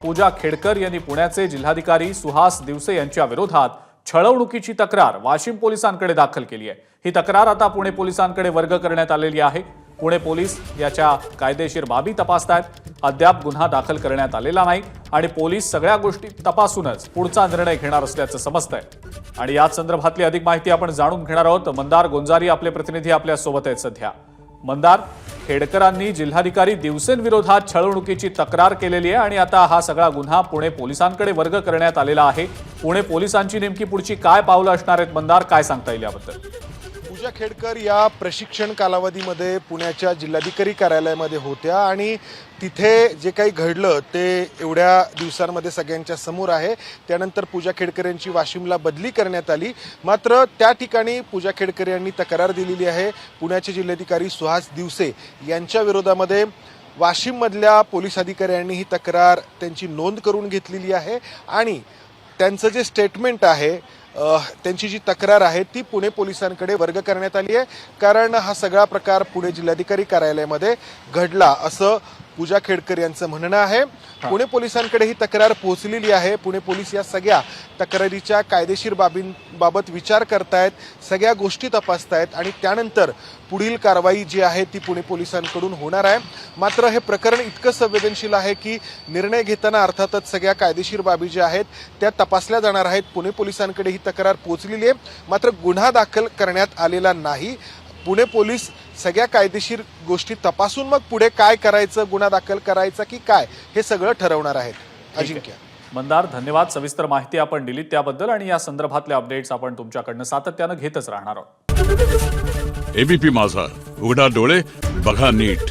पूजा खेडकर यांनी पुण्याचे जिल्हाधिकारी सुहास दिवसे यांच्या विरोधात छळवणुकीची तक्रार वाशिम पोलिसांकडे दाखल केली आहे। ही तक्रार आता पुणे पोलिसांकडे वर्ग करण्यात आलेली आहे। पुणे पोलीस याच्या कायदेशीर बाबी तपासतायत। अद्याप गुन्हा दाखल करण्यात आलेला नाही आणि पोलीस सगळ्या गोष्टी तपासूनच पुढचा निर्णय घेणार असल्याचं समजतंय। आणि याच संदर्भातली अधिक माहिती आपण जाणून घेणार आहोत। मंदार गोंजारी आपले प्रतिनिधी आपल्या सोबत आहेत सध्या। मंदार, खेडकरांनी जिल्हाधिकारी दिवसेंविरोधात छळवणुकीची तक्रार केलेली आहे आणि आता हा सगळा गुन्हा पुणे पोलिसांकडे वर्ग करण्यात आलेला आहे। पुणे पोलिसांची नेमकी पुढची काय पावलं असणार आहेत मंदार, काय सांगता येईल याबद्दल? पूजा खेडकर या प्रशिक्षण कालावधीमध्ये पुण्याच्या जिल्हाधिकारी कार्यालयामध्ये होत्या आणि तिथे जे काही घडलं ते एवढ्या दिवसांमध्ये सगळ्यांच्या समोर आहे। त्यानंतर पूजा खेडकर यांची वाशिमला बदली करण्यात आली। मात्र त्या ठिकाणी पूजा खेडकर यांनी तक्रार दिलेली आहे पुण्याचे जिल्हाधिकारी सुहास दिवसे यांच्या विरोधामध्ये। वाशिममधल्या पोलीस अधिकाऱ्यांनी ही तक्रार त्यांची नोंद करून घेतलेली आहे आणि त्यांचं जे स्टेटमेंट आहे, त्यांची जी तक्रार आहे ती पुणे पोलिसांकडे वर्ग करण्यात आली आहे। कारण हा सगळा प्रकार पुणे जिल्हाधिकारी कार्यालयामध्ये घडला असं पूजा खेडकर यांचं म्हणणं आहे। पुणे पोलिसांकडे ही तक्रार पोहोचलेली आहे। पुणे पोलीस या सगळ्या तक्रारीच्या कायदेशीर बाबींबाबत विचार करतायत, सगळ्या गोष्टी तपासतायत आणि त्यानंतर पुढील कारवाई जी आहे ती पुणे पोलिसांकडून होणार आहे। मात्र हे प्रकरण इतकं संवेदनशील आहे की निर्णय घेताना अर्थातच सगळ्या कायदेशीर बाबी ज्या आहेत त्या तपासल्या जाणार आहेत। पुणे पोलिसांकडे ही तक्रार पोहोचलेली आहे, मात्र गुन्हा दाखल करण्यात आलेला नाही। पुणे पोलीस सगळ्या कायदेशीर गोष्टी तपासून मग पुढे काय करायचं, गुन्हा दाखल करायचा की काय, हे सगळं ठरवणार आहेत। अजिंक्य, मंदार, धन्यवाद। सविस्तर माहिती आपण दिली त्याबद्दल आणि या संदर्भातले अपडेट्स आपण तुमच्याकडनं सातत्यानं घेतच राहणार आहोत। एबीपी माझा, उघडा डोळे बघा नीट।